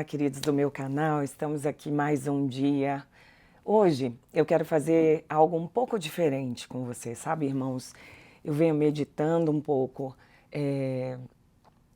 queridos do meu canal, estamos aqui mais um dia. Hoje eu quero fazer algo um pouco diferente com vocês, sabe, irmãos? Eu venho meditando um pouco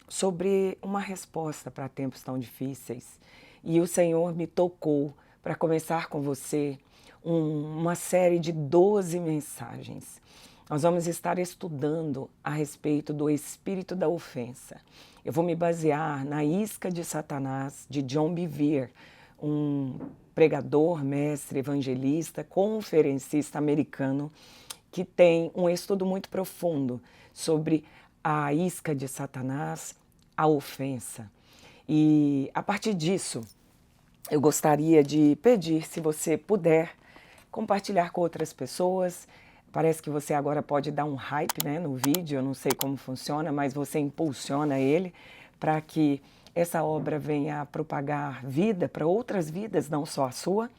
sobre uma resposta para tempos tão difíceis e o Senhor me tocou para começar com você uma série de 12 mensagens. Nós vamos estar estudando a respeito do espírito da ofensa. Eu vou me basear na Isca de Satanás, de John Bevere, um pregador, mestre, evangelista, conferencista americano, que tem um estudo muito profundo sobre a isca de Satanás, a ofensa. E a partir disso, eu gostaria de pedir, se você puder, compartilhar com outras pessoas. Parece que você agora pode dar um hype, né, no vídeo, eu não sei como funciona, mas você impulsiona ele para que essa obra venha a propagar vida para outras vidas, não só a sua,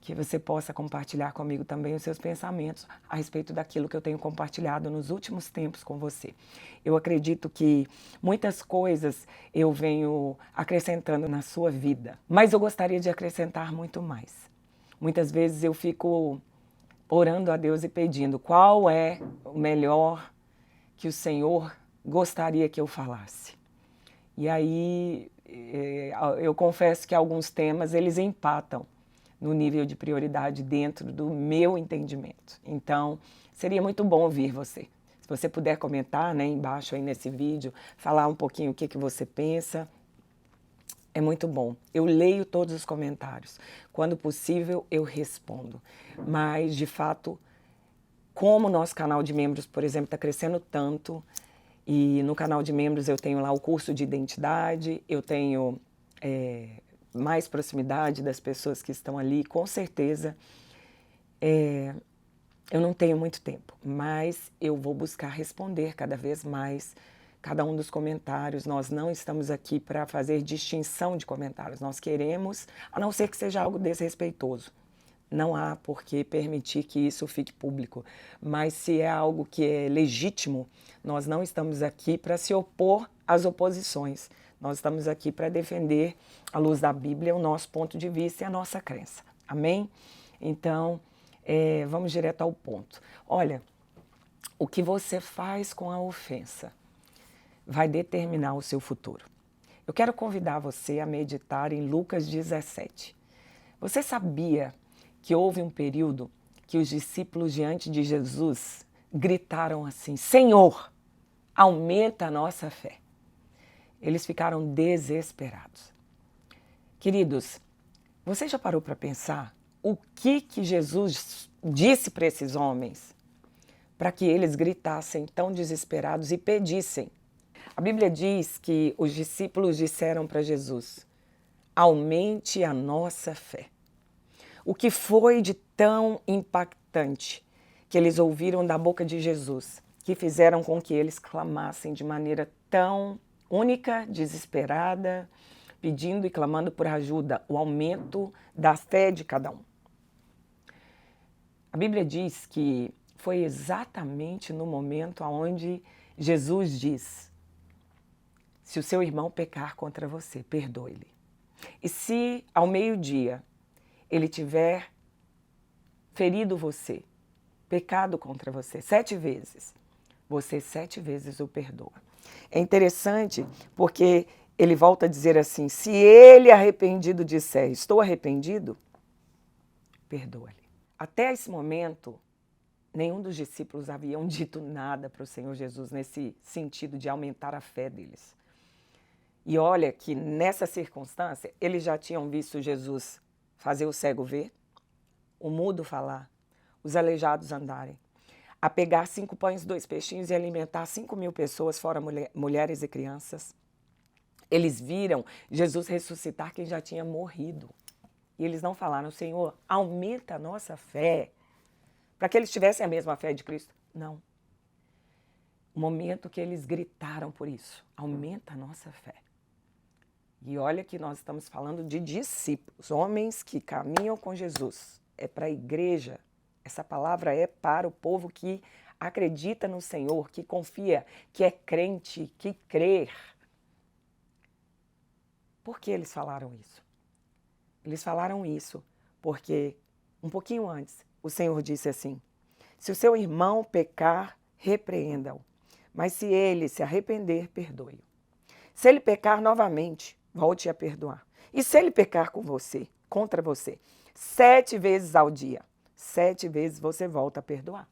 que você possa compartilhar comigo também os seus pensamentos a respeito daquilo que eu tenho compartilhado nos últimos tempos com você. Eu acredito que muitas coisas eu venho acrescentando na sua vida, mas eu gostaria de acrescentar muito mais. Muitas vezes eu fico orando a Deus e pedindo qual é o melhor que o Senhor gostaria que eu falasse. E aí eu confesso que alguns temas eles empatam no nível de prioridade dentro do meu entendimento. Então, seria muito bom ouvir você. Se você puder comentar, né, embaixo aí nesse vídeo, falar um pouquinho o que você pensa, é muito bom. Eu leio todos os comentários. Quando possível, eu respondo. Mas, de fato, como o nosso canal de membros, por exemplo, está crescendo tanto, e no canal de membros eu tenho lá o curso de identidade, eu tenho mais proximidade das pessoas que estão ali, com certeza. Eu não tenho muito tempo, mas eu vou buscar responder cada vez mais cada um dos comentários. Nós não estamos aqui para fazer distinção de comentários. Nós queremos, a não ser que seja algo desrespeitoso. Não há por que permitir que isso fique público. Mas se é algo que é legítimo, nós não estamos aqui para se opor às oposições. Nós estamos aqui para defender, à luz da Bíblia, o nosso ponto de vista e a nossa crença. Amém? Então, vamos direto ao ponto. Olha, o que você faz com a ofensa vai determinar o seu futuro. Eu quero convidar você a meditar em Lucas 17. Você sabia que houve um período que os discípulos diante de Jesus gritaram assim: Senhor, aumenta a nossa fé. Eles ficaram desesperados. Queridos, você já parou para pensar o que Jesus disse para esses homens para que eles gritassem tão desesperados e pedissem? A Bíblia diz que os discípulos disseram para Jesus: aumente a nossa fé. O que foi de tão impactante que eles ouviram da boca de Jesus, que fizeram com que eles clamassem de maneira tão única, desesperada, pedindo e clamando por ajuda, o aumento da fé de cada um? A Bíblia diz que foi exatamente no momento onde Jesus diz: se o seu irmão pecar contra você, perdoe-lhe. E se ao meio-dia ele tiver ferido você, pecado contra você 7 vezes, você 7 vezes o perdoa. É interessante porque ele volta a dizer assim: se ele arrependido disser, estou arrependido, perdoa-lhe. Até esse momento, nenhum dos discípulos haviam dito nada para o Senhor Jesus nesse sentido de aumentar a fé deles. E olha que nessa circunstância, eles já tinham visto Jesus fazer o cego ver, o mudo falar, os aleijados andarem, a pegar 5 pães e 2 peixinhos e alimentar 5.000 pessoas, fora mulheres e crianças. Eles viram Jesus ressuscitar quem já tinha morrido. E eles não falaram: Senhor, aumenta a nossa fé, para que eles tivessem a mesma fé de Cristo. Não. O momento que eles gritaram por isso: aumenta a nossa fé. E olha que nós estamos falando de discípulos, homens que caminham com Jesus. É para a igreja. Essa palavra é para o povo que acredita no Senhor, que confia, que é crente, que crê. Por que eles falaram isso? Eles falaram isso porque, um pouquinho antes, o Senhor disse assim: se o seu irmão pecar, repreenda-o. Mas se ele se arrepender, perdoe-o. Se ele pecar novamente, volte a perdoar. E se ele pecar com você, contra você, 7 vezes ao dia, 7 vezes você volta a perdoar.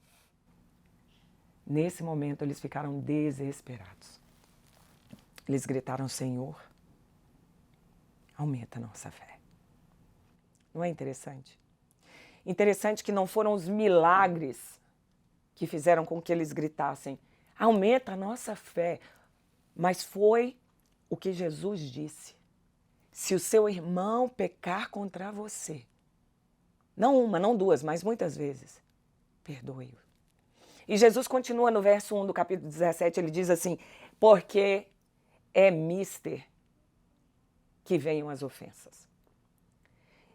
Nesse momento, eles ficaram desesperados. Eles gritaram: Senhor, aumenta a nossa fé. Não é interessante? Interessante que não foram os milagres que fizeram com que eles gritassem: aumenta a nossa fé. Mas foi o que Jesus disse: se o seu irmão pecar contra você, não uma, não duas, mas muitas vezes, perdoe-o. E Jesus continua no verso 1 do capítulo 17, ele diz assim: porque é mister que venham as ofensas.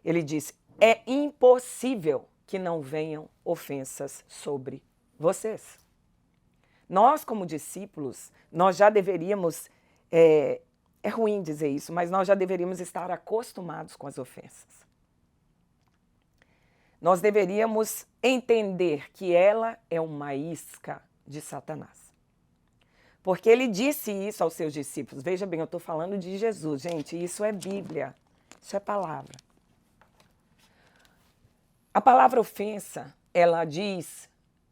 Ele diz: é impossível que não venham ofensas sobre vocês. Nós, como discípulos, nós já deveríamos, é ruim dizer isso, mas nós já deveríamos estar acostumados com as ofensas. Nós deveríamos entender que ela é uma isca de Satanás. Porque ele disse isso aos seus discípulos. Veja bem, eu estou falando de Jesus, gente, isso é Bíblia, isso é palavra. A palavra ofensa, ela diz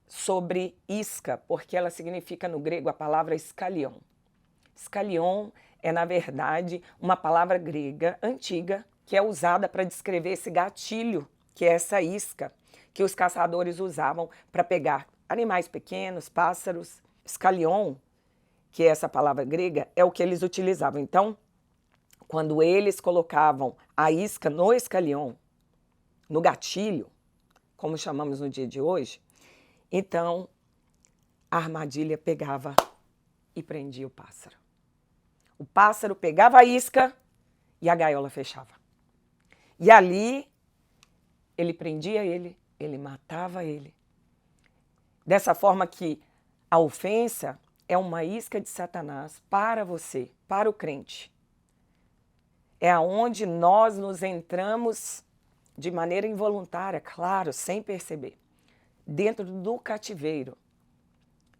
sobre isca, porque ela significa no grego a palavra escalion. Escalion é, na verdade, uma palavra grega antiga que é usada para descrever esse gatilho, que é essa isca que os caçadores usavam para pegar animais pequenos, pássaros. Escalion, que é essa palavra grega, é o que eles utilizavam. Então, quando eles colocavam a isca no escalion, no gatilho, como chamamos no dia de hoje, então a armadilha pegava e prendia o pássaro. O pássaro pegava a isca e a gaiola fechava. E ali ele prendia ele matava ele. Dessa forma que a ofensa é uma isca de Satanás para você, para o crente. É aonde nós nos entramos de maneira involuntária, claro, sem perceber, dentro do cativeiro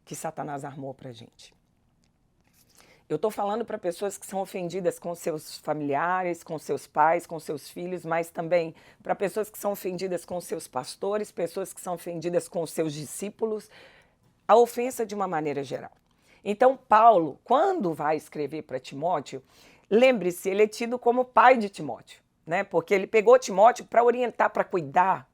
que Satanás armou para a gente. Eu estou falando para pessoas que são ofendidas com seus familiares, com seus pais, com seus filhos, mas também para pessoas que são ofendidas com seus pastores, pessoas que são ofendidas com seus discípulos, a ofensa de uma maneira geral. Então, Paulo, quando vai escrever para Timóteo, lembre-se, ele é tido como pai de Timóteo, né? Porque ele pegou Timóteo para orientar, para cuidar,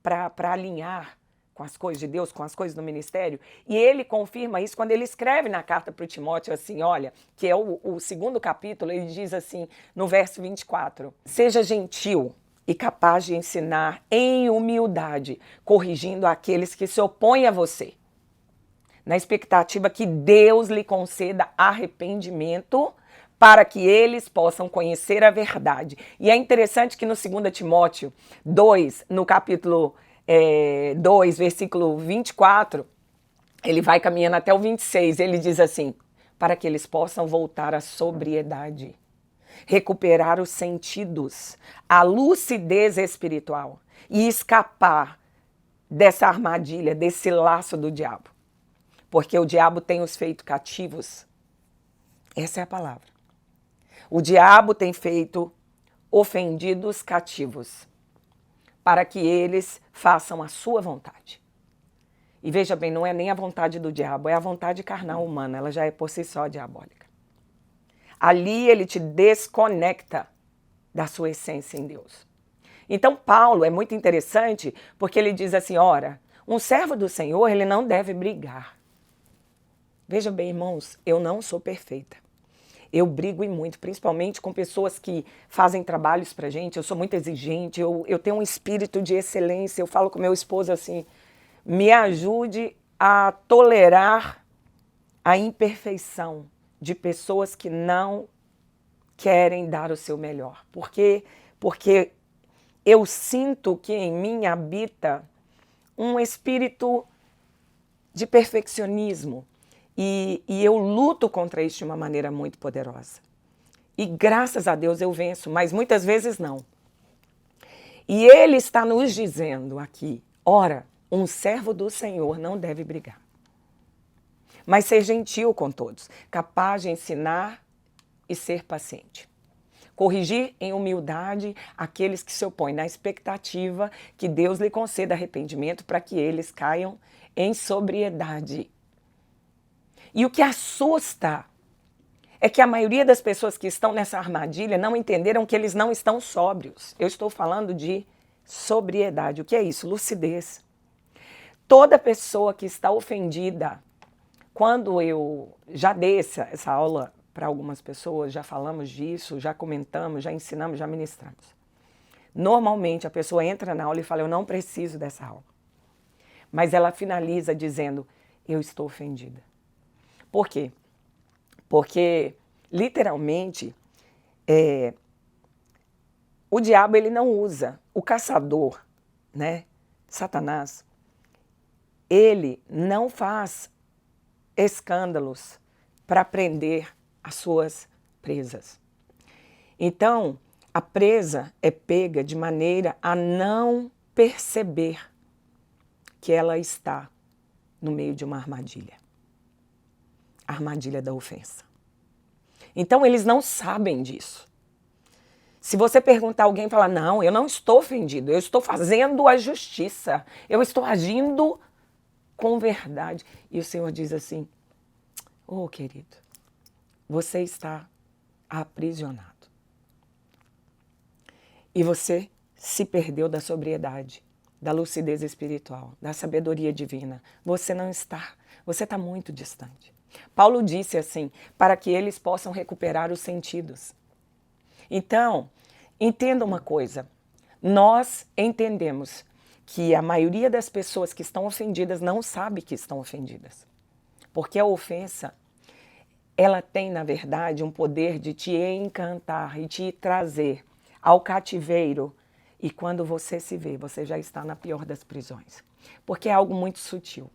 para alinhar com as coisas de Deus, com as coisas do ministério. E ele confirma isso quando ele escreve na carta para o Timóteo assim, olha, que é o segundo capítulo, ele diz assim, no verso 24, seja gentil e capaz de ensinar em humildade, corrigindo aqueles que se opõem a você, na expectativa que Deus lhe conceda arrependimento para que eles possam conhecer a verdade. E é interessante que no 2 Timóteo 2, no capítulo 2, versículo 24, ele vai caminhando até o 26, ele diz assim, para que eles possam voltar à sobriedade, recuperar os sentidos, a lucidez espiritual e escapar dessa armadilha, desse laço do diabo. Porque o diabo tem os feito cativos. Essa é a palavra. O diabo tem feito ofendidos cativos, para que eles façam a sua vontade. E veja bem, não é nem a vontade do diabo, é a vontade carnal humana, ela já é por si só diabólica. Ali ele te desconecta da sua essência em Deus. Então Paulo é muito interessante, porque ele diz assim, ora, um servo do Senhor, ele não deve brigar. Veja bem, irmãos, eu não sou perfeita. Eu brigo e muito, principalmente com pessoas que fazem trabalhos pra gente. Eu sou muito exigente, eu tenho um espírito de excelência. Eu falo com meu esposo assim, me ajude a tolerar a imperfeição de pessoas que não querem dar o seu melhor. Porque eu sinto que em mim habita um espírito de perfeccionismo. E eu luto contra isso de uma maneira muito poderosa. E graças a Deus eu venço, mas muitas vezes não. E ele está nos dizendo aqui, ora, um servo do Senhor não deve brigar, mas ser gentil com todos, capaz de ensinar e ser paciente. Corrigir em humildade aqueles que se opõem, na expectativa que Deus lhe conceda arrependimento para que eles caiam em sobriedade. E o que assusta é que a maioria das pessoas que estão nessa armadilha não entenderam que eles não estão sóbrios. Eu estou falando de sobriedade. O que é isso? Lucidez. Toda pessoa que está ofendida, quando eu já dei essa aula para algumas pessoas, já falamos disso, já comentamos, já ensinamos, já ministramos. Normalmente a pessoa entra na aula e fala, eu não preciso dessa aula. Mas ela finaliza dizendo, eu estou ofendida. Por quê? Porque, literalmente, o diabo ele não usa, o caçador, né, Satanás, ele não faz escândalos para prender as suas presas. Então, a presa é pega de maneira a não perceber que ela está no meio de uma armadilha. A armadilha da ofensa. Então, eles não sabem disso. Se você perguntar a alguém e falar, não, eu não estou ofendido, eu estou fazendo a justiça, eu estou agindo com verdade. E o Senhor diz assim, oh, querido, você está aprisionado. E você se perdeu da sobriedade, da lucidez espiritual, da sabedoria divina. Você não está, você está muito distante. Paulo disse assim, para que eles possam recuperar os sentidos. Então, entenda uma coisa, nós entendemos que a maioria das pessoas que estão ofendidas não sabe que estão ofendidas. Porque a ofensa, ela tem, na verdade, um poder de te encantar e te trazer ao cativeiro. E quando você se vê, você já está na pior das prisões. Porque é algo muito sutil.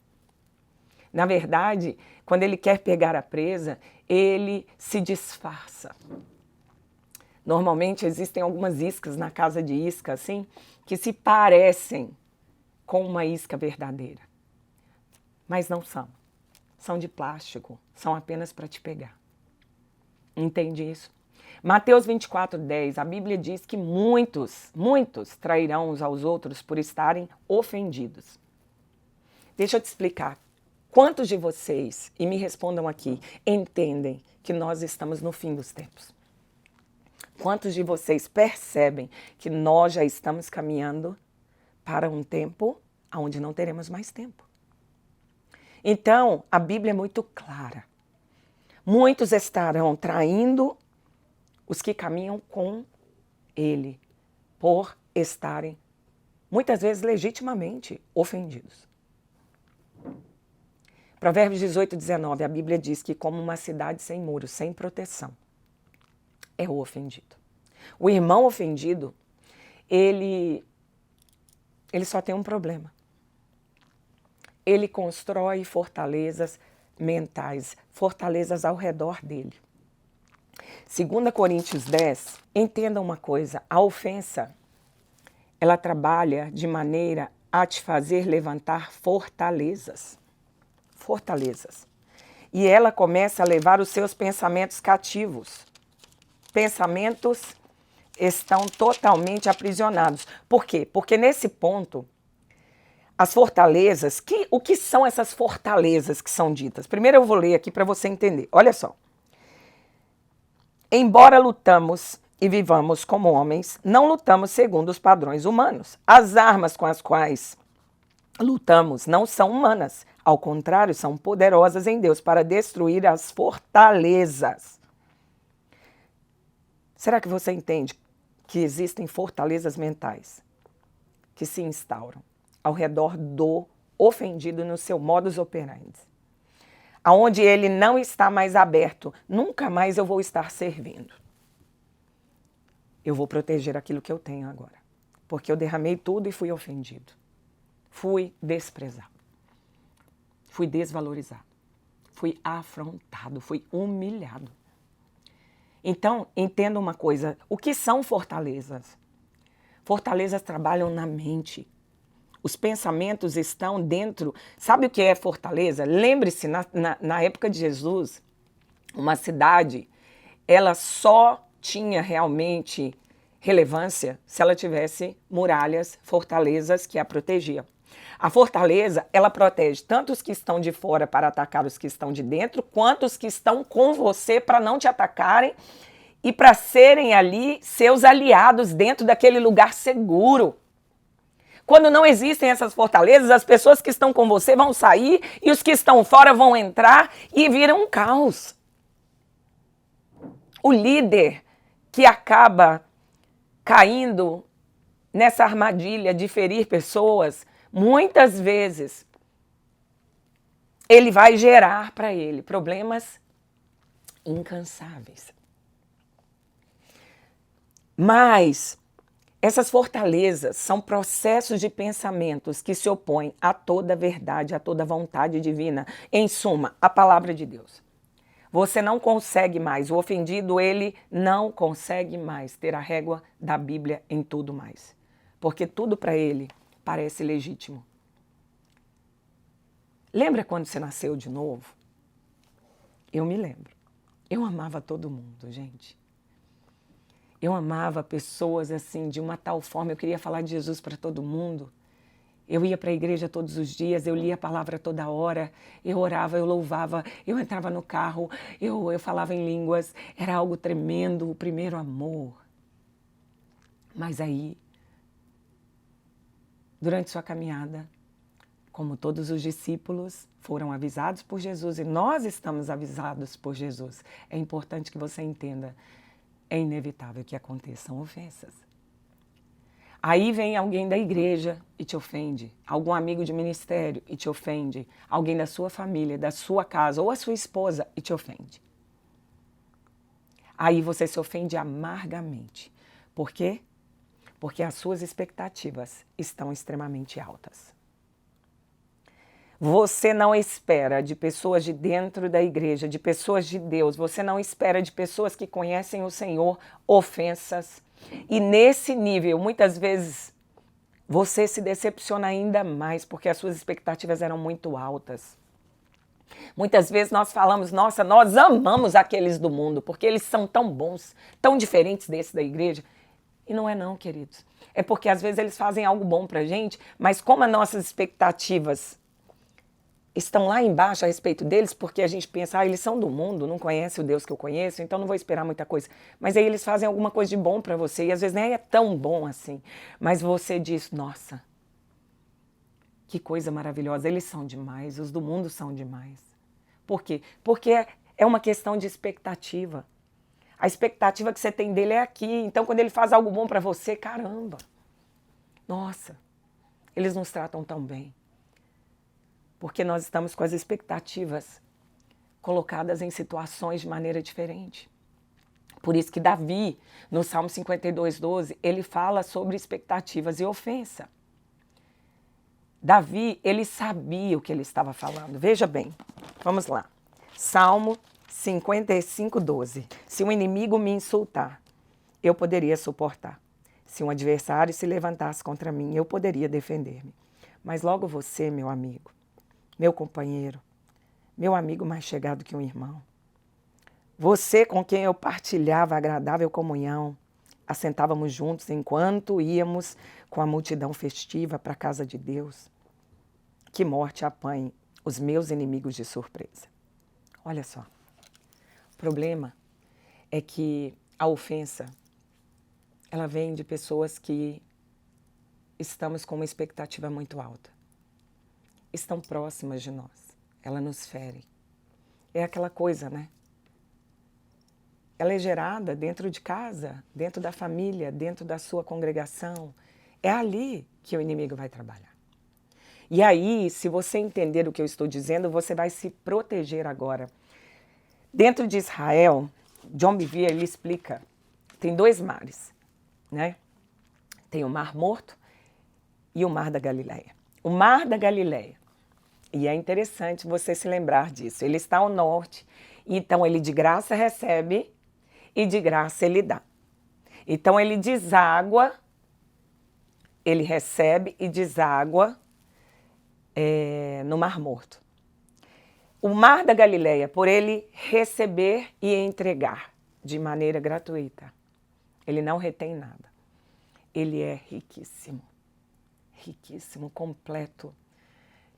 Na verdade, quando ele quer pegar a presa, ele se disfarça. Normalmente existem algumas iscas na casa de isca, assim, que se parecem com uma isca verdadeira. Mas não são. São de plástico, são apenas para te pegar. Entende isso? Mateus 24:10, a Bíblia diz que muitos trairão uns aos outros por estarem ofendidos. Deixa eu te explicar. Quantos de vocês, e me respondam aqui, entendem que nós estamos no fim dos tempos? Quantos de vocês percebem que nós já estamos caminhando para um tempo onde não teremos mais tempo? Então, a Bíblia é muito clara. Muitos estarão traindo os que caminham com Ele, por estarem, muitas vezes legitimamente, ofendidos. Provérbios 18:19, a Bíblia diz que como uma cidade sem muros, sem proteção, é o ofendido. O irmão ofendido, ele só tem um problema. Ele constrói fortalezas mentais, fortalezas ao redor dele. 2 Coríntios 10, entenda uma coisa, a ofensa, ela trabalha de maneira a te fazer levantar fortalezas. Fortalezas. E ela começa a levar os seus pensamentos cativos. Pensamentos estão totalmente aprisionados. Por quê? Porque nesse ponto, as fortalezas, o que são essas fortalezas que são ditas? Primeiro eu vou ler aqui para você entender. Olha só. Embora lutamos e vivamos como homens, não lutamos segundo os padrões humanos. As armas com as quais lutamos não são humanas. Ao contrário, são poderosas em Deus para destruir as fortalezas. Será que você entende que existem fortalezas mentais que se instauram ao redor do ofendido no seu modus operandi? Aonde ele não está mais aberto, nunca mais eu vou estar servindo. Eu vou proteger aquilo que eu tenho agora. Porque eu derramei tudo e fui ofendido. Fui desprezado. Fui desvalorizado. Fui afrontado, fui humilhado. Então, entenda uma coisa, o que são fortalezas? Fortalezas trabalham na mente. Os pensamentos estão dentro. Sabe o que é fortaleza? Lembre-se, na época de Jesus, uma cidade, ela só tinha realmente relevância se ela tivesse muralhas, fortalezas que a protegiam. A fortaleza, ela protege tanto os que estão de fora para atacar os que estão de dentro, quanto os que estão com você para não te atacarem e para serem ali seus aliados dentro daquele lugar seguro. Quando não existem essas fortalezas, as pessoas que estão com você vão sair e os que estão fora vão entrar e viram um caos. O líder que acaba caindo nessa armadilha de ferir pessoas, muitas vezes ele vai gerar para ele problemas incansáveis. Mas essas fortalezas são processos de pensamentos que se opõem a toda verdade, a toda vontade divina. Em suma, a palavra de Deus. Você não consegue mais, o ofendido, ele não consegue mais ter a régua da Bíblia em tudo mais. Porque tudo para ele parece legítimo. Lembra quando você nasceu de novo? Eu me lembro. Eu amava todo mundo, gente. Eu amava pessoas assim, de uma tal forma, eu queria falar de Jesus para todo mundo. Eu ia para a igreja todos os dias, eu lia a palavra toda hora, eu orava, eu louvava, eu entrava no carro, eu falava em línguas, era algo tremendo, o primeiro amor. Mas aí, durante sua caminhada, como todos os discípulos foram avisados por Jesus e nós estamos avisados por Jesus, é importante que você entenda, é inevitável que aconteçam ofensas. Aí vem alguém da igreja e te ofende, algum amigo de ministério e te ofende, alguém da sua família, da sua casa ou a sua esposa e te ofende. Aí você se ofende amargamente. Por quê? Porque as suas expectativas estão extremamente altas. Você não espera de pessoas de dentro da igreja, de pessoas de Deus, você não espera de pessoas que conhecem o Senhor ofensas. E nesse nível, muitas vezes, você se decepciona ainda mais porque as suas expectativas eram muito altas. Muitas vezes nós falamos, nossa, nós amamos aqueles do mundo porque eles são tão bons, tão diferentes desses da igreja. E não é não, queridos. É porque às vezes eles fazem algo bom pra gente, mas como as nossas expectativas estão lá embaixo a respeito deles, porque a gente pensa, eles são do mundo, não conhecem o Deus que eu conheço, então não vou esperar muita coisa. Mas aí eles fazem alguma coisa de bom para você, e às vezes nem é tão bom assim. Mas você diz, nossa, que coisa maravilhosa, eles são demais, os do mundo são demais. Por quê? Porque é uma questão de expectativa. A expectativa que você tem dele é aqui, então quando ele faz algo bom para você, caramba, nossa, eles nos tratam tão bem. Porque nós estamos com as expectativas colocadas em situações de maneira diferente. Por isso que Davi, no Salmo 52:12, ele fala sobre expectativas e ofensa. Davi, ele sabia o que ele estava falando. Veja bem, vamos lá. Salmo 55:12. Se um inimigo me insultar, eu poderia suportar. Se um adversário se levantasse contra mim, eu poderia defender-me. Mas logo você, meu amigo, meu companheiro, meu amigo mais chegado que um irmão. Você com quem eu partilhava agradável comunhão, assentávamos juntos enquanto íamos com a multidão festiva para a casa de Deus. Que morte apanhe os meus inimigos de surpresa. Olha só, o problema é que a ofensa, ela vem de pessoas que estamos com uma expectativa muito alta. Estão próximas de nós, ela nos fere. É aquela coisa, né? Ela é gerada dentro de casa, dentro da família, dentro da sua congregação. É ali que o inimigo vai trabalhar. E aí, se você entender o que eu estou dizendo, você vai se proteger agora. Dentro de Israel, John Bevere, ele explica, tem dois mares, né? Tem o Mar Morto e o Mar da Galileia. O Mar da Galileia, e é interessante você se lembrar disso, ele está ao norte, então ele de graça recebe e de graça ele dá. Então ele deságua, ele recebe e deságua no Mar Morto. O Mar da Galileia, por ele receber e entregar de maneira gratuita, ele não retém nada. Ele é riquíssimo, riquíssimo, completo,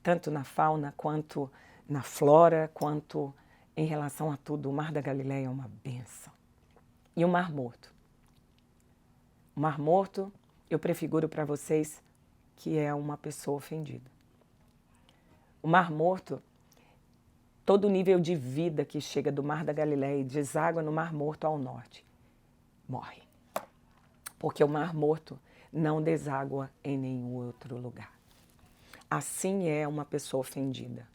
tanto na fauna, quanto na flora, quanto em relação a tudo. O Mar da Galileia é uma bênção. E o Mar Morto? O Mar Morto, eu prefiguro para vocês que é uma pessoa ofendida. O Mar Morto, todo o nível de vida que chega do Mar da Galileia e deságua no Mar Morto ao norte, morre. Porque o Mar Morto não deságua em nenhum outro lugar. Assim é uma pessoa ofendida.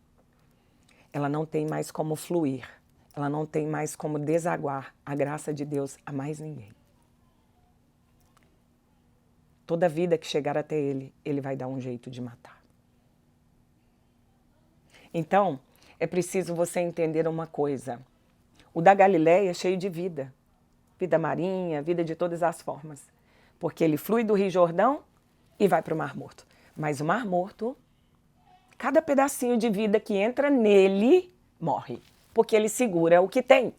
Ela não tem mais como fluir, ela não tem mais como desaguar a graça de Deus a mais ninguém. Toda vida que chegar até ele, ele vai dar um jeito de matar. Então, é preciso você entender uma coisa. O da Galileia é cheio de vida. Vida marinha, vida de todas as formas. Porque ele flui do Rio Jordão e vai para o Mar Morto. Mas o Mar Morto, cada pedacinho de vida que entra nele, morre. Porque ele segura o que tem.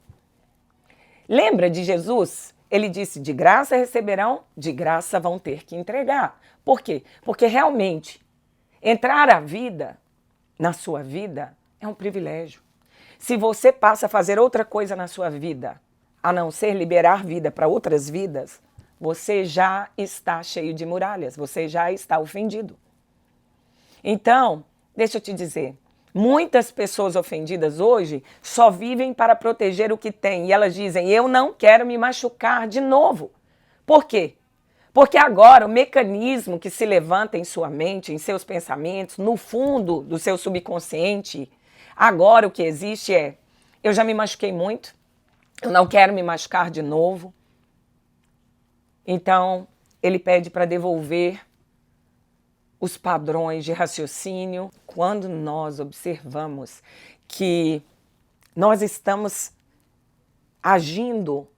Lembra de Jesus? Ele disse, de graça receberão, de graça vão ter que entregar. Por quê? Porque realmente, entrar a vida, na sua vida, é um privilégio. Se você passa a fazer outra coisa na sua vida, a não ser liberar vida para outras vidas, você já está cheio de muralhas, você já está ofendido. Então, deixa eu te dizer, muitas pessoas ofendidas hoje só vivem para proteger o que têm. E elas dizem, eu não quero me machucar de novo. Por quê? Porque agora o mecanismo que se levanta em sua mente, em seus pensamentos, no fundo do seu subconsciente, agora o que existe é, eu já me machuquei muito, eu não quero me machucar de novo. Então, ele pede para devolver os padrões de raciocínio. Quando nós observamos que nós estamos agindo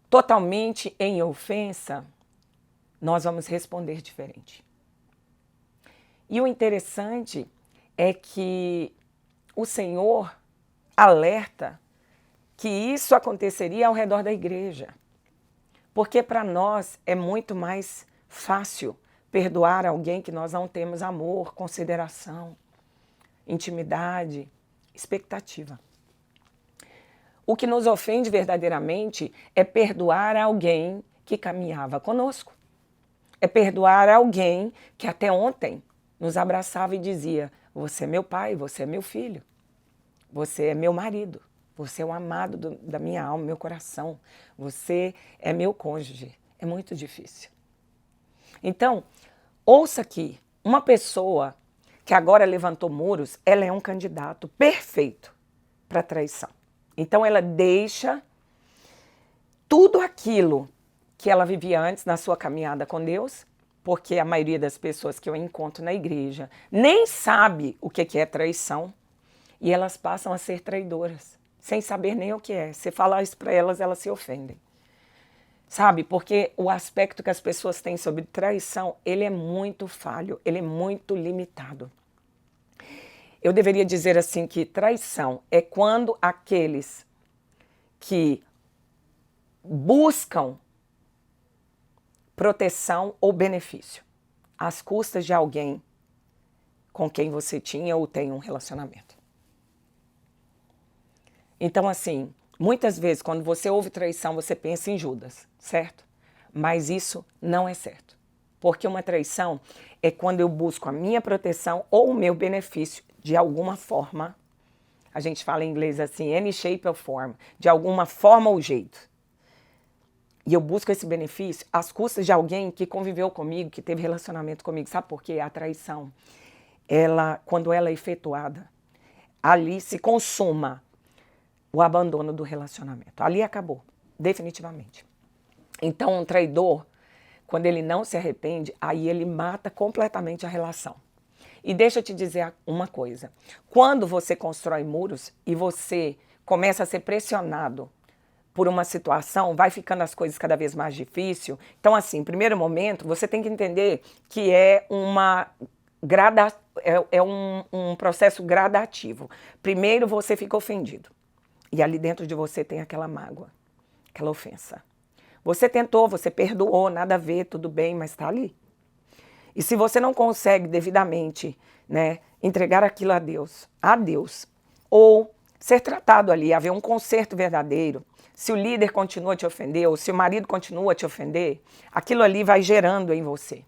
totalmente em ofensa, nós vamos responder diferente. E o interessante é que o Senhor alerta que isso aconteceria ao redor da igreja. Porque para nós é muito mais fácil perdoar alguém que nós não temos amor, consideração, intimidade, expectativa. O que nos ofende verdadeiramente é perdoar alguém que caminhava conosco. É perdoar alguém que até ontem nos abraçava e dizia, você é meu pai, você é meu filho, você é meu marido, você é o amado da minha alma, meu coração, você é meu cônjuge. É muito difícil. Então, ouça aqui, uma pessoa que agora levantou muros, ela é um candidato perfeito para traição. Então ela deixa tudo aquilo que ela vivia antes na sua caminhada com Deus, porque a maioria das pessoas que eu encontro na igreja nem sabe o que é traição, e elas passam a ser traidoras, sem saber nem o que é. Se falar isso para elas, elas se ofendem. Sabe, porque o aspecto que as pessoas têm sobre traição, ele é muito falho, ele é muito limitado. Eu deveria dizer assim que traição é quando aqueles que buscam proteção ou benefício às custas de alguém com quem você tinha ou tem um relacionamento. Então, assim, muitas vezes quando você ouve traição, você pensa em Judas, certo? Mas isso não é certo. Porque uma traição é quando eu busco a minha proteção ou o meu benefício de alguma forma. A gente fala em inglês assim, any shape or form, de alguma forma ou jeito. E eu busco esse benefício às custas de alguém que conviveu comigo, que teve relacionamento comigo. Sabe por quê? A traição, quando ela é efetuada, ali se consuma o abandono do relacionamento. Ali acabou, definitivamente. Então, um traidor, quando ele não se arrepende, aí ele mata completamente a relação. E deixa eu te dizer uma coisa. Quando você constrói muros e você começa a ser pressionado por uma situação, vai ficando as coisas cada vez mais difíceis. Então, assim, em primeiro momento, você tem que entender que é um processo gradativo. Primeiro você fica ofendido. E ali dentro de você tem aquela mágoa, aquela ofensa. Você tentou, você perdoou, nada a ver, tudo bem, mas está ali. E se você não consegue devidamente, né, entregar aquilo a Deus, ou ser tratado ali, haver um conserto verdadeiro, se o líder continua a te ofender, ou se o marido continua a te ofender, aquilo ali vai gerando em você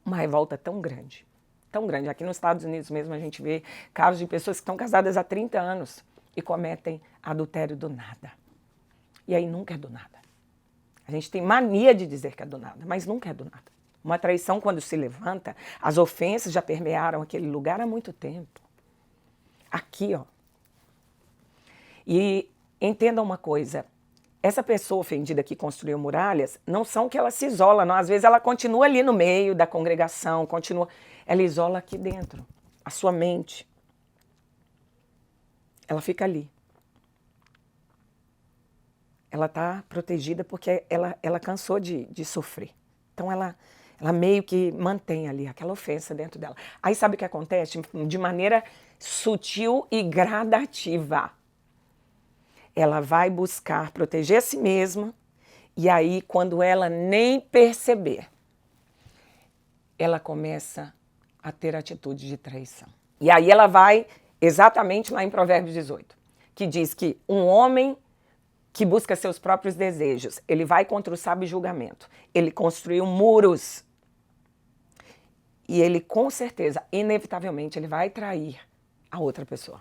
uma revolta tão grande, tão grande. Aqui nos Estados Unidos mesmo a gente vê casos de pessoas que estão casadas há 30 anos e cometem adultério do nada. E aí nunca é do nada. A gente tem mania de dizer que é do nada, mas nunca é do nada. Uma traição, quando se levanta, as ofensas já permearam aquele lugar há muito tempo. Aqui, ó. E entenda uma coisa, essa pessoa ofendida que construiu muralhas, não são que ela se isola, não. Às vezes ela continua ali no meio da congregação, ela isola aqui dentro, a sua mente. Ela fica ali. Ela está protegida porque ela cansou de sofrer. Então ela meio que mantém ali aquela ofensa dentro dela. Aí sabe o que acontece? De maneira sutil e gradativa. Ela vai buscar proteger a si mesma, e aí quando ela nem perceber, ela começa a ter atitude de traição. E aí ela vai exatamente lá em Provérbios 18, que diz que um homem que busca seus próprios desejos, ele vai contra o sábio julgamento. Ele construiu muros. E ele, com certeza, inevitavelmente, ele vai trair a outra pessoa.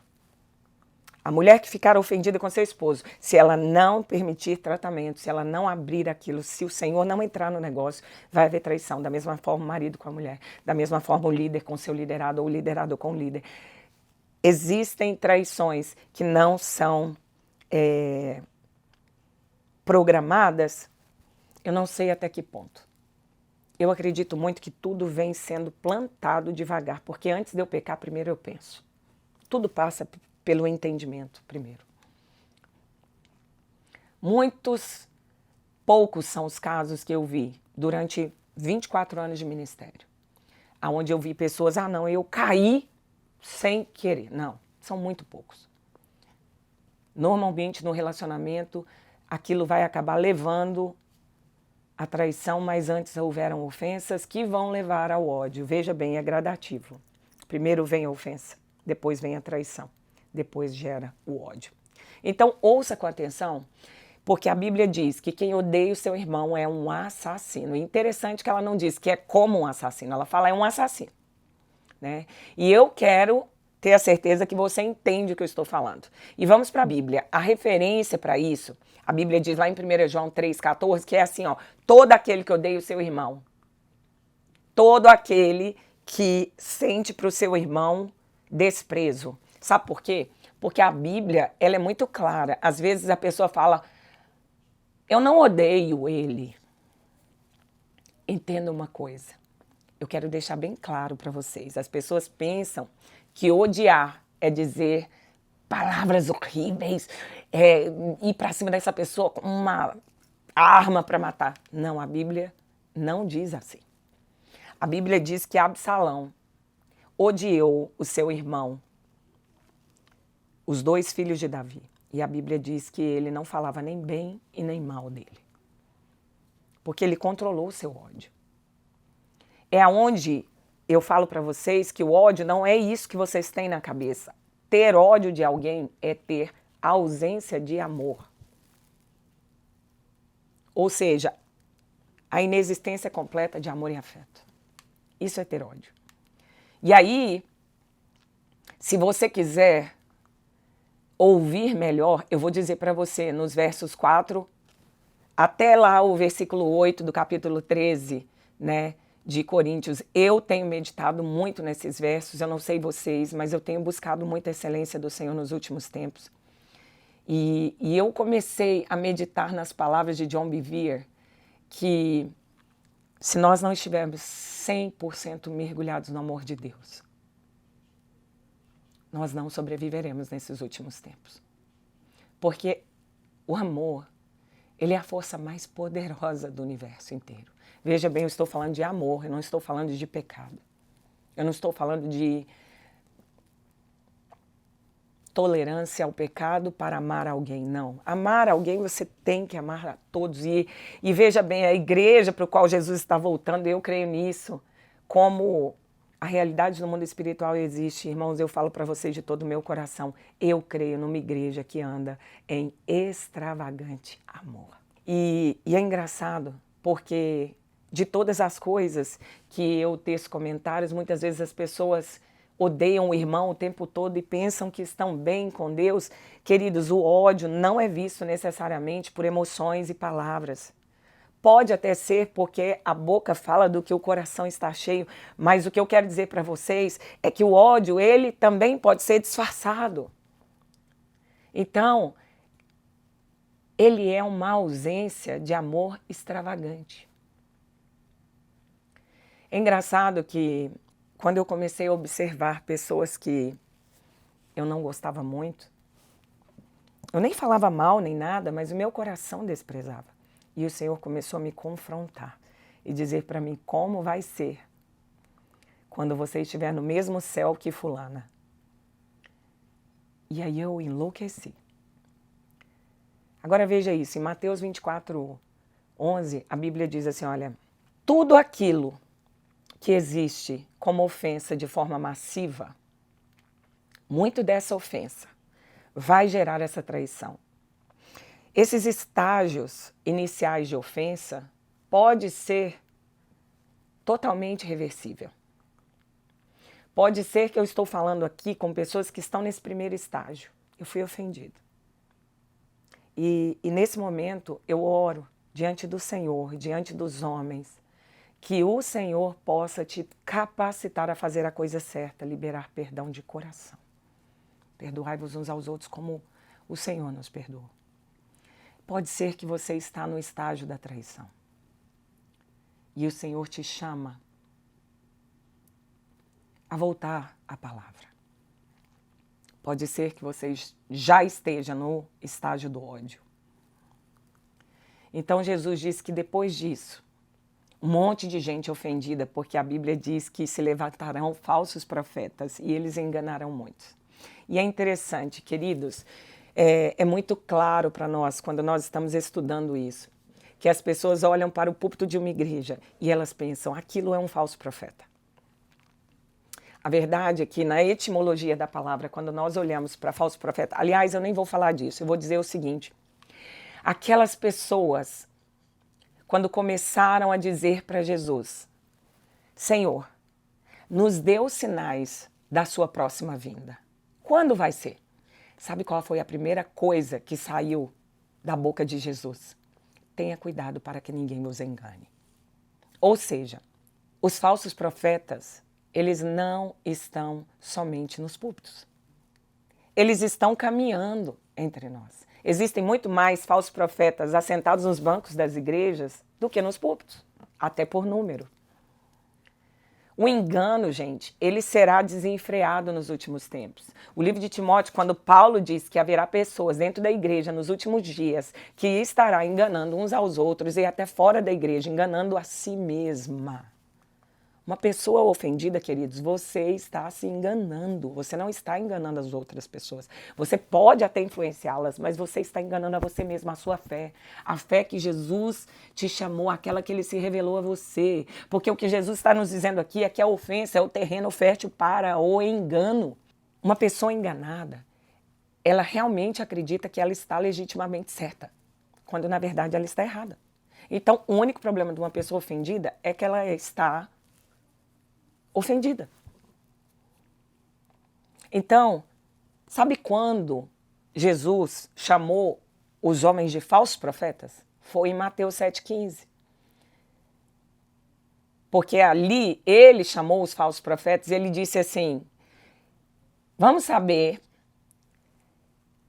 A mulher que ficar ofendida com seu esposo, se ela não permitir tratamento, se ela não abrir aquilo, se o Senhor não entrar no negócio, vai haver traição. Da mesma forma o marido com a mulher, da mesma forma o líder com o seu liderado ou o liderado com o líder. Existem traições que não são programadas, eu não sei até que ponto. Eu acredito muito que tudo vem sendo plantado devagar, porque antes de eu pecar, primeiro eu penso. Tudo passa pelo entendimento primeiro. Poucos são os casos que eu vi durante 24 anos de ministério, onde eu vi pessoas, não, eu caí sem querer. Não, são muito poucos. Normalmente no relacionamento, aquilo vai acabar levando a traição, mas antes houveram ofensas que vão levar ao ódio. Veja bem, é gradativo. Primeiro vem a ofensa, depois vem a traição, depois gera o ódio. Então, ouça com atenção, porque a Bíblia diz que quem odeia o seu irmão é um assassino. E interessante que ela não diz que é como um assassino, ela fala é um assassino, né? E eu quero ter a certeza que você entende o que eu estou falando. E vamos para a Bíblia. A referência para isso, a Bíblia diz lá em 1 João 3,14, que é assim, ó, todo aquele que odeia o seu irmão, todo aquele que sente para o seu irmão desprezo. Sabe por quê? Porque a Bíblia, ela é muito clara. Às vezes a pessoa fala, eu não odeio ele. Entenda uma coisa. Eu quero deixar bem claro para vocês. As pessoas pensam que odiar é dizer palavras horríveis, ir para cima dessa pessoa com uma arma para matar. Não, a Bíblia não diz assim. A Bíblia diz que Absalão odiou o seu irmão, os dois filhos de Davi. E a Bíblia diz que ele não falava nem bem e nem mal dele. Porque ele controlou o seu ódio. É aonde eu falo para vocês que o ódio não é isso que vocês têm na cabeça. Ter ódio de alguém é ter ausência de amor. Ou seja, a inexistência completa de amor e afeto. Isso é ter ódio. E aí, se você quiser ouvir melhor, eu vou dizer para você nos versos 4 até lá o versículo 8 do capítulo 13, né, de Coríntios. Eu tenho meditado muito nesses versos, eu não sei vocês, mas eu tenho buscado muita excelência do Senhor nos últimos tempos. E eu comecei a meditar nas palavras de John Bevere, que se nós não estivermos 100% mergulhados no amor de Deus, nós não sobreviveremos nesses últimos tempos. Porque O amor, ele é a força mais poderosa do universo inteiro. Veja bem, eu estou falando de amor, eu não estou falando de pecado. Eu não estou falando de tolerância ao pecado para amar alguém, não. Amar alguém, você tem que amar a todos. E veja bem, a igreja para a qual Jesus está voltando, eu creio nisso, como a realidade no mundo espiritual existe. Irmãos, eu falo para vocês de todo o meu coração, eu creio numa igreja que anda em extravagante amor. E é engraçado, porque de todas as coisas que eu teço comentários, muitas vezes as pessoas odeiam o irmão o tempo todo e pensam que estão bem com Deus. Queridos, o ódio não é visto necessariamente por emoções e palavras. Pode até ser porque a boca fala do que o coração está cheio, mas o que eu quero dizer para vocês é que o ódio, ele também pode ser disfarçado. Então, ele é uma ausência de amor extravagante. É engraçado que quando eu comecei a observar pessoas que eu não gostava muito, eu nem falava mal nem nada, mas o meu coração desprezava. E o Senhor começou a me confrontar e dizer para mim como vai ser quando você estiver no mesmo céu que fulana. E aí eu enlouqueci. Agora veja isso, em Mateus 24:11, a Bíblia diz assim, olha, tudo aquilo que existe como ofensa de forma massiva, muito dessa ofensa vai gerar essa traição. Esses estágios iniciais de ofensa pode ser totalmente reversível. Pode ser que eu estou falando aqui com pessoas que estão nesse primeiro estágio. Eu fui ofendido. E nesse momento eu oro diante do Senhor, diante dos homens, que o Senhor possa te capacitar a fazer a coisa certa, liberar perdão de coração. Perdoai-vos uns aos outros como o Senhor nos perdoou. Pode ser que você está no estágio da traição. E o Senhor te chama a voltar à palavra. Pode ser que você já esteja no estágio do ódio. Então Jesus disse que depois disso, um monte de gente ofendida, porque a Bíblia diz que se levantarão falsos profetas e eles enganarão muitos. E é interessante, queridos, é muito claro para nós, quando nós estamos estudando isso, que as pessoas olham para o púlpito de uma igreja e elas pensam, aquilo é um falso profeta. A verdade é que na etimologia da palavra, quando nós olhamos para falso profeta, aliás, eu nem vou falar disso, eu vou dizer o seguinte, aquelas pessoas, quando começaram a dizer para Jesus, Senhor, nos dê os sinais da sua próxima vinda. Quando vai ser? Sabe qual foi a primeira coisa que saiu da boca de Jesus? Tenha cuidado para que ninguém nos engane. Ou seja, os falsos profetas, eles não estão somente nos púlpitos. Eles estão caminhando entre nós. Existem muito mais falsos profetas assentados nos bancos das igrejas do que nos púlpitos, até por número. O engano, gente, ele será desenfreado nos últimos tempos. O livro de Timóteo, quando Paulo diz que haverá pessoas dentro da igreja nos últimos dias que estará enganando uns aos outros e até fora da igreja, enganando a si mesma. Uma pessoa ofendida, queridos, você está se enganando. Você não está enganando as outras pessoas. Você pode até influenciá-las, mas você está enganando a você mesmo, a sua fé. A fé que Jesus te chamou, aquela que Ele se revelou a você. Porque o que Jesus está nos dizendo aqui é que a ofensa é o terreno fértil para o engano. Uma pessoa enganada, ela realmente acredita que ela está legitimamente certa, quando na verdade ela está errada. Então, o único problema de uma pessoa ofendida é que ela está ofendida. Então, sabe quando Jesus chamou os homens de falsos profetas? Foi em Mateus 7,15. Porque ali ele chamou os falsos profetas e ele disse assim, vamos saber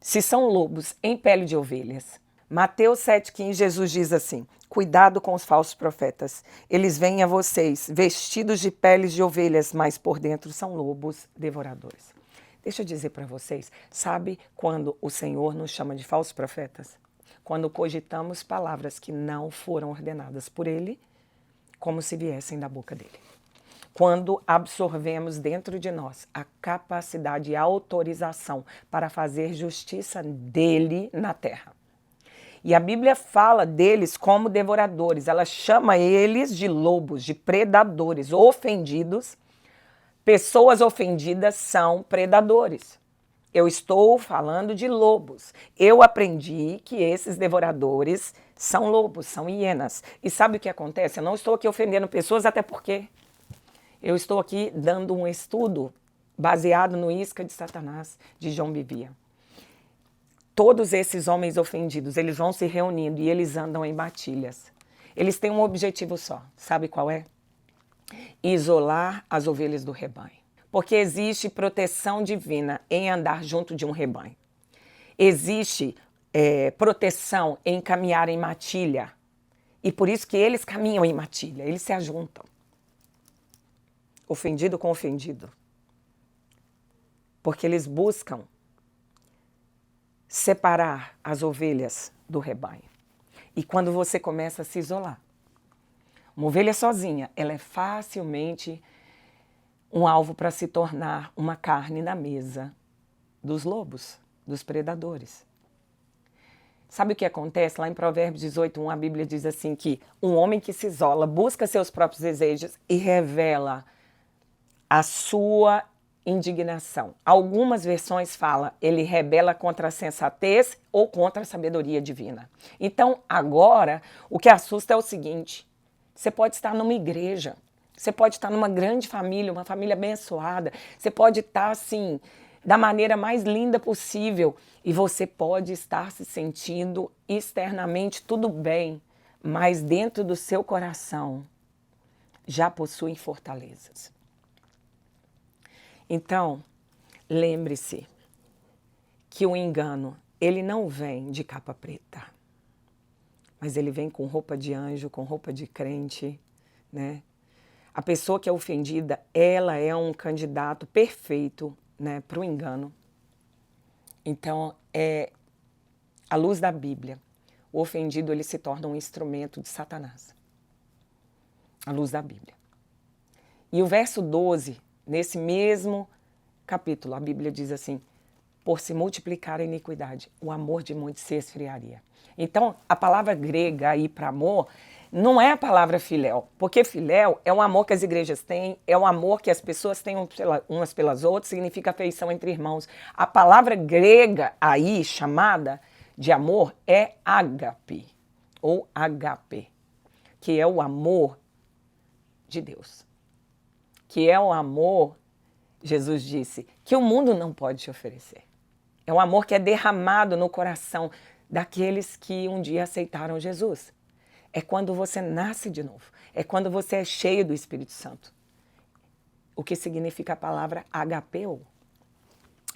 se são lobos em pele de ovelhas. Mateus 7,15, Jesus diz assim, cuidado com os falsos profetas. Eles vêm a vocês vestidos de peles de ovelhas, mas por dentro são lobos devoradores. Deixa eu dizer para vocês, sabe quando o Senhor nos chama de falsos profetas? quando cogitamos palavras que não foram ordenadas por Ele, como se viessem da boca dele. Quando absorvemos dentro de nós a capacidade e a autorização para fazer justiça dele na terra. E a Bíblia fala deles como devoradores, ela chama eles de lobos, de predadores, ofendidos. Pessoas ofendidas são predadores. Eu estou falando de lobos. Eu aprendi que esses devoradores são lobos, são hienas. E sabe o que acontece? Eu não estou aqui ofendendo pessoas, até porque eu estou aqui dando um estudo baseado no Isca de Satanás, de João Bivia. Todos esses homens ofendidos, eles vão se reunindo e eles andam em matilhas. Eles têm um objetivo só. Sabe qual é? Isolar as ovelhas do rebanho. Porque existe proteção divina em andar junto de um rebanho. Existe proteção em caminhar em matilha. E por isso que eles caminham em matilha, eles se ajuntam. Ofendido com ofendido. Porque eles buscam separar as ovelhas do rebanho. E quando você começa a se isolar, uma ovelha sozinha, ela é facilmente um alvo para se tornar uma carne na mesa dos lobos, dos predadores. Sabe o que acontece? Lá em Provérbios 18:1, a Bíblia diz assim que um homem que se isola, busca seus próprios desejos e revela a sua indignação. Algumas versões falam, ele rebela contra a sensatez ou contra a sabedoria divina. Então, agora, o que assusta é o seguinte, você pode estar numa igreja, você pode estar numa grande família, uma família abençoada, você pode estar, assim, da maneira mais linda possível e você pode estar se sentindo externamente tudo bem, mas dentro do seu coração já possuem fortalezas. Então, lembre-se que o engano, ele não vem de capa preta, mas ele vem com roupa de anjo, com roupa de crente, né? A pessoa que é ofendida, ela é um candidato perfeito, né, para o engano. Então, à luz da Bíblia, o ofendido ele se torna um instrumento de Satanás. À luz da Bíblia. E o verso 12, nesse mesmo capítulo, a Bíblia diz assim, por se multiplicar a iniquidade, o amor de muitos se esfriaria. Então, a palavra grega aí para amor não é a palavra filéu, porque filéu é um amor que as igrejas têm, é um amor que as pessoas têm umas pelas outras, significa afeição entre irmãos. A palavra grega aí, chamada de amor, é ágape, ou agape, que é o amor de Deus. Que é o amor, Jesus disse, que o mundo não pode te oferecer. É um amor que é derramado no coração daqueles que um dia aceitaram Jesus. É quando você nasce de novo. É quando você é cheio do Espírito Santo. O que significa a palavra agapeu.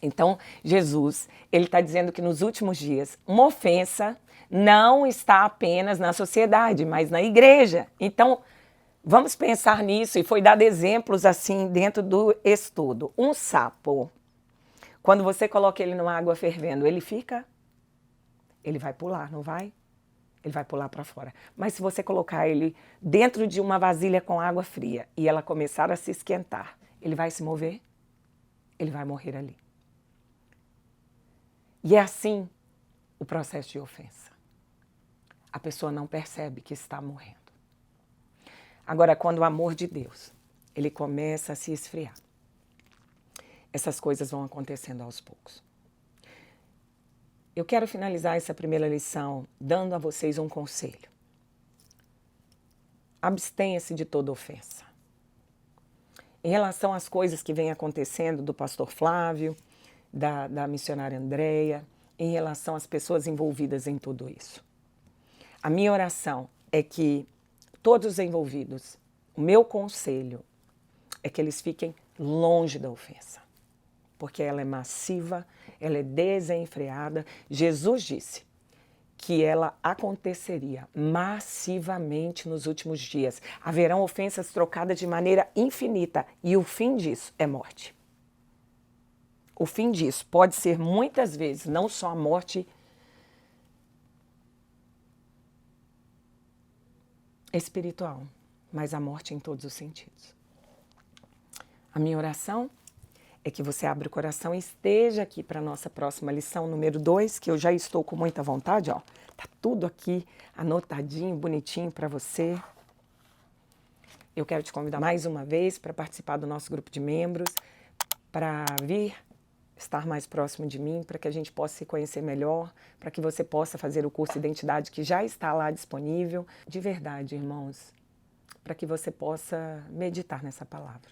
Então, Jesus, ele está dizendo que nos últimos dias, uma ofensa não está apenas na sociedade, mas na igreja. Então, vamos pensar nisso, e foi dado exemplos assim dentro do estudo. Um sapo, quando você coloca ele numa água fervendo, ele vai pular, não vai? Ele vai pular para fora. Mas se você colocar ele dentro de uma vasilha com água fria e ela começar a se esquentar, ele vai se mover? Ele vai morrer ali. E é assim o processo de ofensa. A pessoa não percebe que está morrendo. Agora, quando o amor de Deus, ele começa a se esfriar, essas coisas vão acontecendo aos poucos. Eu quero finalizar essa primeira lição dando a vocês um conselho. Abstenha-se de toda ofensa. Em relação às coisas que vêm acontecendo do pastor Flávio, da missionária Andréia, em relação às pessoas envolvidas em tudo isso. A minha oração é que todos os envolvidos, o meu conselho é que eles fiquem longe da ofensa. Porque ela é massiva, ela é desenfreada. Jesus disse que ela aconteceria massivamente nos últimos dias. Haverão ofensas trocadas de maneira infinita e o fim disso é morte. O fim disso pode ser muitas vezes não só a morte espiritual, mas a morte em todos os sentidos. A minha oração é que você abra o coração e esteja aqui para a nossa próxima lição número 2, que eu já estou com muita vontade, ó. Tá tudo aqui anotadinho, bonitinho para você. Eu quero te convidar mais uma vez para participar do nosso grupo de membros, para vir estar mais próximo de mim, para que a gente possa se conhecer melhor, para que você possa fazer o curso Identidade que já está lá disponível. De verdade, irmãos, para que você possa meditar nessa palavra.